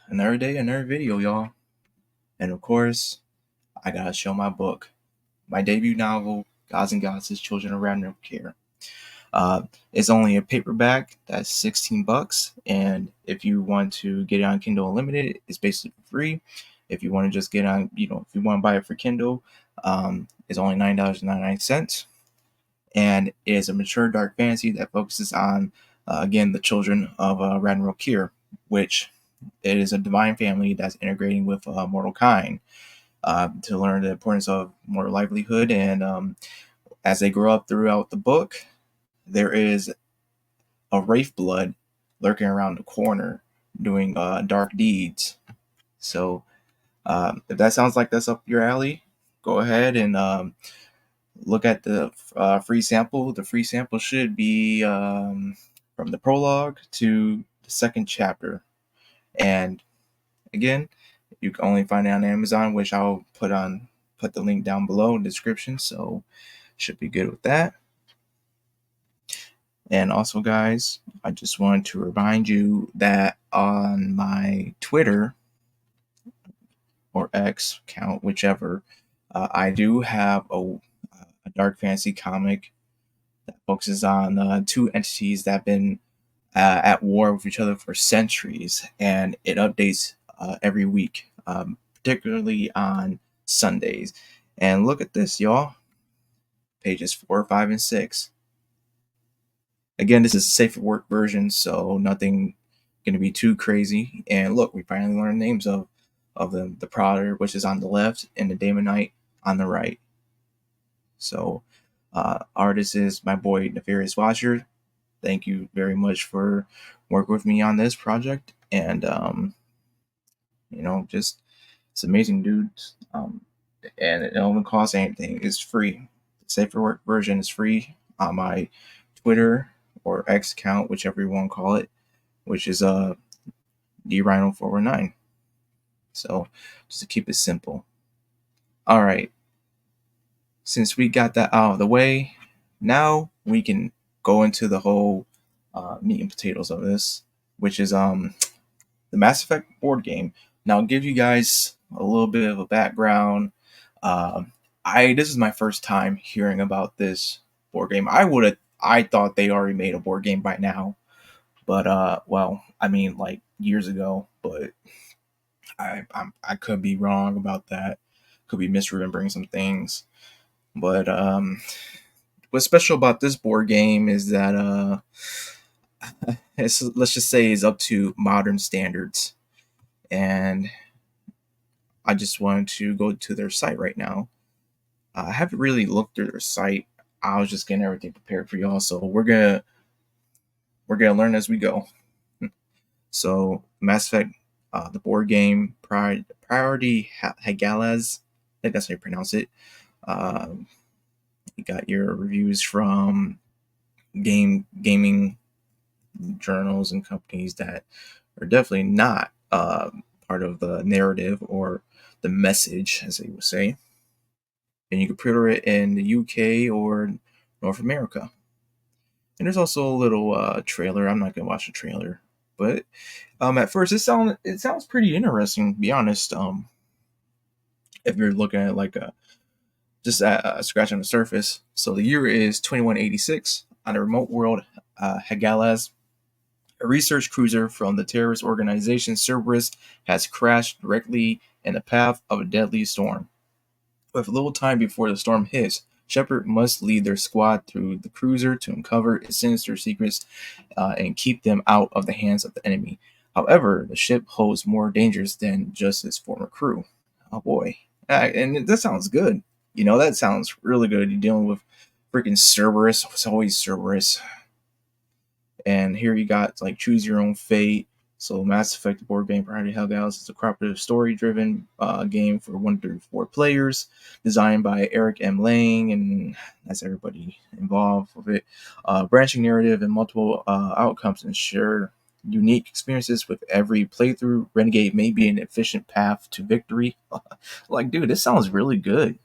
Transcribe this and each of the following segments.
Another day, another video, y'all. And of course, I gotta show my book, my debut novel, Gods and Goddesses, Children of Random Care. Uh, it's only a paperback. That's $16, and if you want to get it on Kindle Unlimited, it's basically free. If you want to just get on, if you want to buy it for Kindle, it's only $9.99, and it is a mature dark fantasy that focuses on, again, the children of Random Care, which it is a divine family that's integrating with mortal kind to learn the importance of more livelihood. And as they grow up throughout the book, there is a wraith blood lurking around the corner doing dark deeds. So if that sounds like that's up your alley, go ahead and look at the free sample. The free sample should be from the prologue to the second chapter. And again, you can only find it on Amazon, which I'll put the link down below in the description. So should be good with that. And also, guys, I just wanted to remind you that on my Twitter or X account, whichever, I do have a dark fantasy comic that focuses on two entities that have been at war with each other for centuries, and it updates every week, particularly on Sundays. And look at this, y'all. Pages 4, 5, and 6. Again, this is a safe for work version, so nothing going to be too crazy. And look, we finally learned names of them. The Prodder, which is on the left, and the Daemonite on the right. So, artist is my boy Nefarious Watcher. Thank you very much for working with me on this project. And just it's amazing, dudes. And it don't cost anything. It's free. The safe for work version is free on my Twitter or X account, whichever you want to call it, which is DRhino419. So just to keep it simple. All right. Since we got that out of the way, now we can go into the whole meat and potatoes of this, which is the Mass Effect board game. Now, I'll give you guys a little bit of a background. This is my first time hearing about this board game. I thought they already made a board game by now, but like years ago. But I could be wrong about that. Could be misremembering some things. But what's special about this board game is that let's just say is up to modern standards, and I just wanted to go to their site right now. I haven't really looked through their site. I was just getting everything prepared for y'all, so we're gonna learn as we go. So Mass Effect, the board game, Priority Hagalaz, I think that's how you pronounce it. You got your reviews from gaming journals and companies that are definitely not part of the narrative or the message, as they would say. And you can pre-order it in the UK or North America. And there's also a little trailer. I'm not gonna watch the trailer, but at first it sounds pretty interesting. To be honest, if you're looking at like just a scratch on the surface. So the year is 2186 on a remote world, Hagalaz. A research cruiser from the terrorist organization Cerberus has crashed directly in the path of a deadly storm. With little time before the storm hits, Shepard must lead their squad through the cruiser to uncover its sinister secrets and keep them out of the hands of the enemy. However, the ship holds more dangers than just its former crew. Oh boy. And that sounds good. That sounds really good. You're dealing with freaking Cerberus. It's always Cerberus. And here you got like choose your own fate. So Mass Effect board game Priority Hellgals is a cooperative story-driven game for 1 through 4 players, designed by Eric M. Lang, and that's everybody involved with it. Branching narrative and multiple outcomes ensure unique experiences with every playthrough. Renegade may be an efficient path to victory. Like, dude, this sounds really good.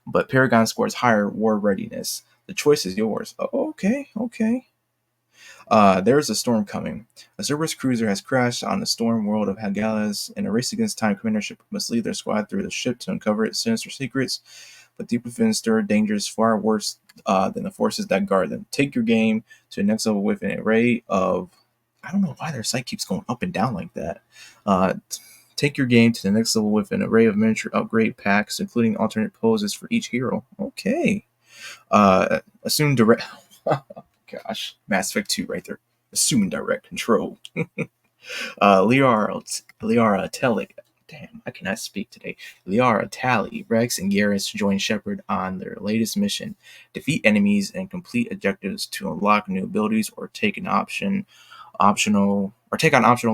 But Paragon scores higher war readiness. The choice is yours. Oh, okay. There's a storm coming. A Cerberus cruiser has crashed on the storm world of Hagalas. In a race against time, commander ship must lead their squad through the ship to uncover its sinister secrets. But deep within stir dangers far worse than the forces that guard them. Take your game to the next level with an array of. I don't know why their site keeps going up and down like that. Take your game to the next level with an array of miniature upgrade packs, including alternate poses for each hero. Okay. Assume direct. Gosh, Mass Effect 2 right there. Assume direct control. Liara Telly. Damn, I cannot speak today. Liara, Tally, Rex, and Garrus join Shepard on their latest mission: defeat enemies and complete objectives to unlock new abilities, or take on optional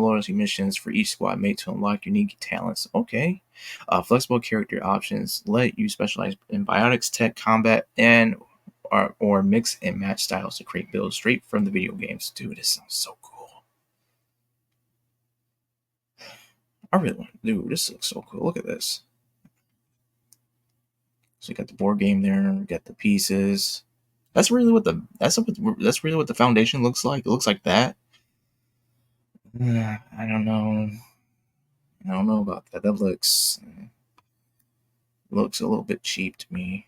loyalty missions for each squad mate to unlock unique talents. Okay. Flexible character options let you specialize in biotics, tech, combat, and or mix and match styles to create builds straight from the video games. Dude, this sounds so cool. I really want. Dude, this looks so cool. Look at this. So you got the board game there. You got the pieces. That's really what the foundation looks like. It looks like that. I don't know. I don't know about that. That looks a little bit cheap to me.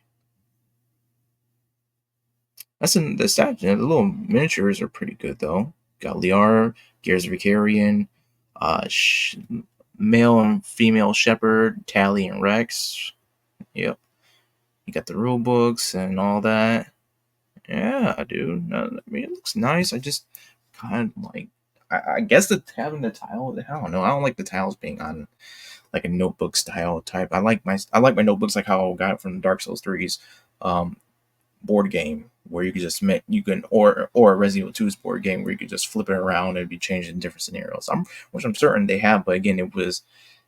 That's in the stat. The little miniatures are pretty good though. Got Liara, Gears Vicarian, uh, male and female Shepherd, Tally and Rex. Yep. You got the rule books and all that. Yeah, dude. I mean, it looks nice. I just kind of like. I guess having the tile. I don't know. I don't like the tiles being on like a notebook style type. I like my notebooks like how I got it from Dark Souls 3's um, board game where you could just you can or a Resident Evil 2's board game where you could just flip it around and it'd be changed in different scenarios. Which I'm certain they have, but again, it's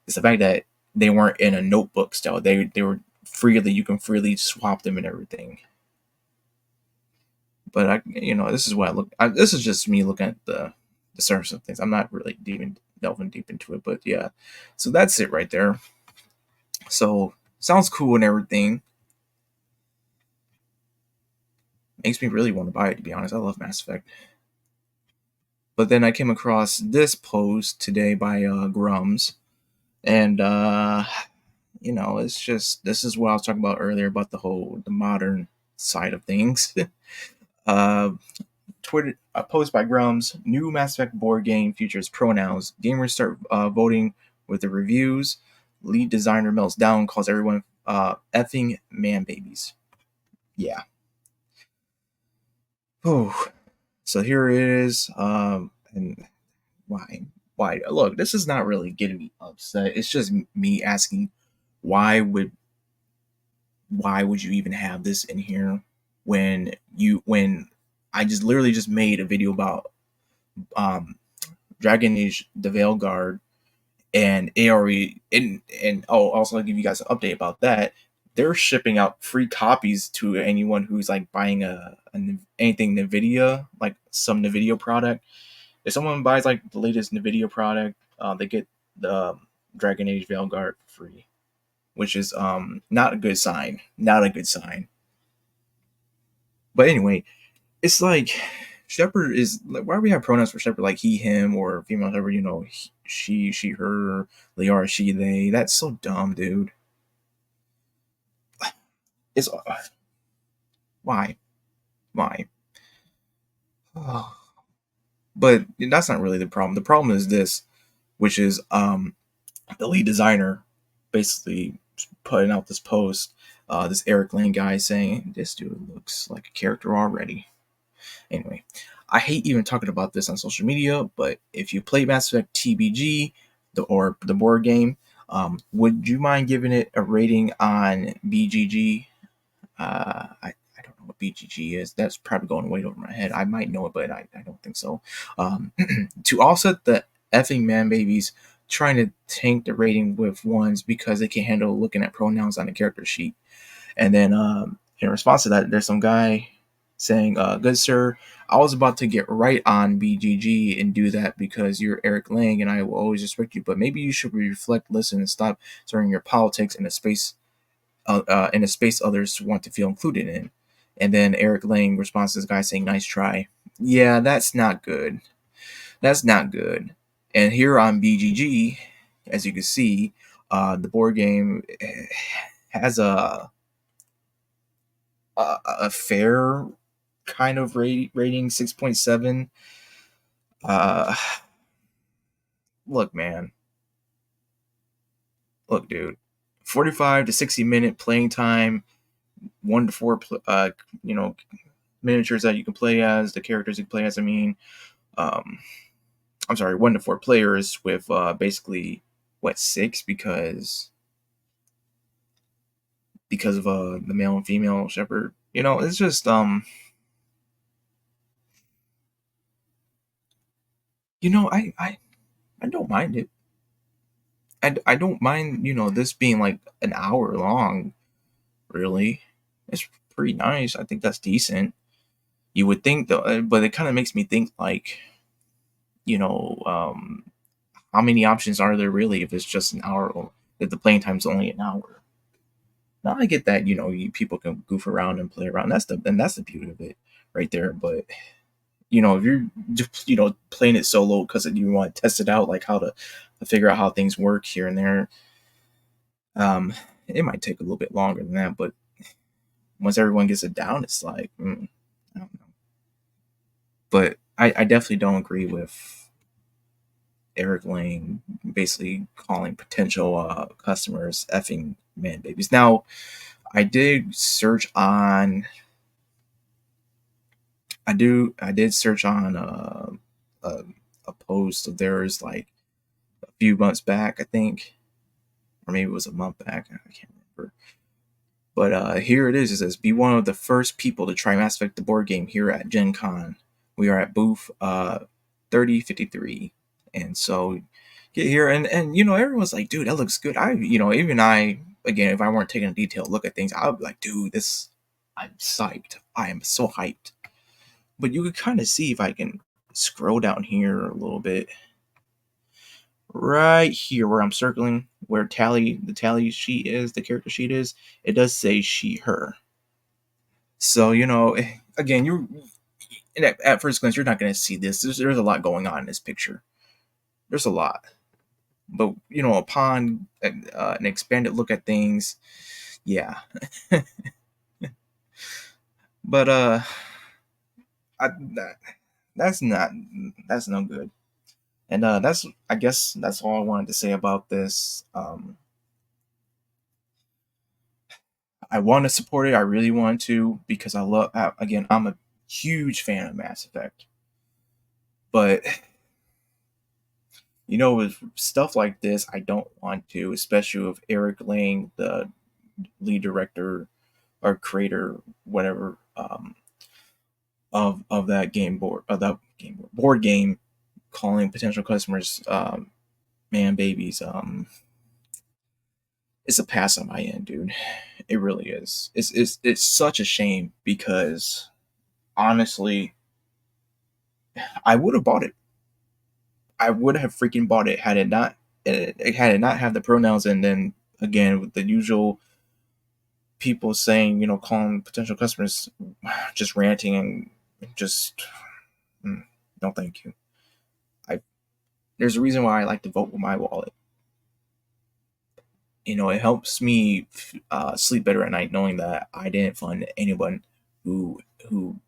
the fact that they weren't in a notebook style. They were freely you can freely swap them and everything. But this is what I look. This is just me looking at the surface of things. I'm not really delving deep into it, but yeah. So that's it right there. So sounds cool and everything. Makes me really want to buy it, to be honest. I love Mass Effect. But then I came across this post today by Grums, and it's just this is what I was talking about earlier about the modern side of things. uh, Twitter a post by Grums: new Mass Effect board game features pronouns. Gamers start voting with the reviews. Lead designer melts down, calls everyone effing man babies. Yeah. Oh, so here it is. And why? Why? Look, this is not really getting me upset. It's just me asking, why would you even have this in here when I just literally just made a video about um Dragon Age the Veilguard and ARE and also I'll give you guys an update about that. They're shipping out free copies to anyone who's like buying anything Nvidia, like some Nvidia product. If someone buys like the latest Nvidia product, they get the Dragon Age Veilguard free, which is not a good sign. Not a good sign. But anyway, it's like Shepard is like, why do we have pronouns for Shepard like he, him, or female Shepard? She, her, Liara, she, they. That's so dumb, dude. It's why, why? But that's not really the problem. The problem is this, which is the lead designer basically putting out this post, this Eric Lane guy saying this dude looks like a character already. Anyway, I hate even talking about this on social media, but if you play Mass Effect TBG, or the board game, would you mind giving it a rating on BGG? I don't know what BGG is. That's probably going way over my head. I might know it, but I don't think so. To offset the effing man babies trying to tank the rating with ones because they can't handle looking at pronouns on the character sheet. And then in response to that, there's some guy saying, good sir, I was about to get right on BGG and do that because you're Eric Lang and I will always respect you, but maybe you should reflect, listen, and stop throwing your politics in a space others want to feel included in. And then Eric Lang responds to this guy saying, nice try. Yeah, that's not good. That's not good. And here on BGG, as you can see, the board game has a fair kind of rating, 6.7. Uh, look, man, look, dude, 45 to 60 minute playing time, 1 to 4, you know, miniatures that you can play as, the characters you can play as. I mean, um, I'm sorry, 1 to 4 players with basically what, six, because of the male and female shepherd. It's just I don't mind it. I don't mind this being like an hour long. Really, it's pretty nice. I think that's decent. You would think though, but it kind of makes me think like you know um how many options are there really if it's just an hour, if the playing time's only an hour. Now I get that people can goof around and play around. That's the beauty of it right there. But if you're just playing it solo because you want to test it out, like how to figure out how things work here and there, um, it might take a little bit longer than that. But once everyone gets it down, it's like I don't know. But I definitely don't agree with Eric Lang basically calling potential customers effing man babies. Now, I did search on I did search on a, a post of theirs like a few months back, I think, or maybe it was a month back. I can't remember. But here it is. It says, "Be one of the first people to try Mass Effect the board game here at Gen Con. We are at booth 3053." And so get here, and everyone's like, "Dude, that looks good." Even I, again, if I weren't taking a detailed look at things, I would be like, "Dude, this, I'm psyched. I am so hyped." But you could kind of see if I can scroll down here a little bit. Right here where I'm circling, where the tally sheet is, the character sheet is, it does say she, her. So, again, at first glance, you're not going to see this. There's a lot going on in this picture. There's a lot. But, upon an expanded look at things, yeah. But, I, that, that's no good. And I guess that's all I wanted to say about this. I want to support it. I really want to because again, I'm a huge fan of Mass Effect. But with stuff like this, I don't want to, especially with Eric Lang, the lead director or creator, whatever, of that board game, calling potential customers man babies. It's a pass on my end, dude. It really is. It's such a shame because honestly, I would have bought it. I would have freaking bought it had it not have the pronouns, and then again with the usual people saying, calling potential customers, just ranting and just no, thank you. I There's a reason why I like to vote with my wallet. It helps me sleep better at night knowing that I didn't find anyone who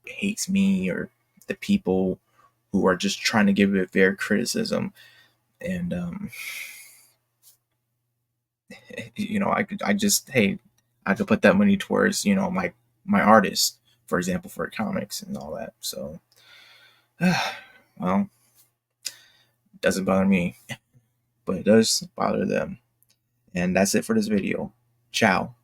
hates me or the people who are just trying to give it fair criticism. And I could put that money towards my artist, for example, for comics and all that. So, well, it doesn't bother me, but it does bother them. And that's it for this video. Ciao.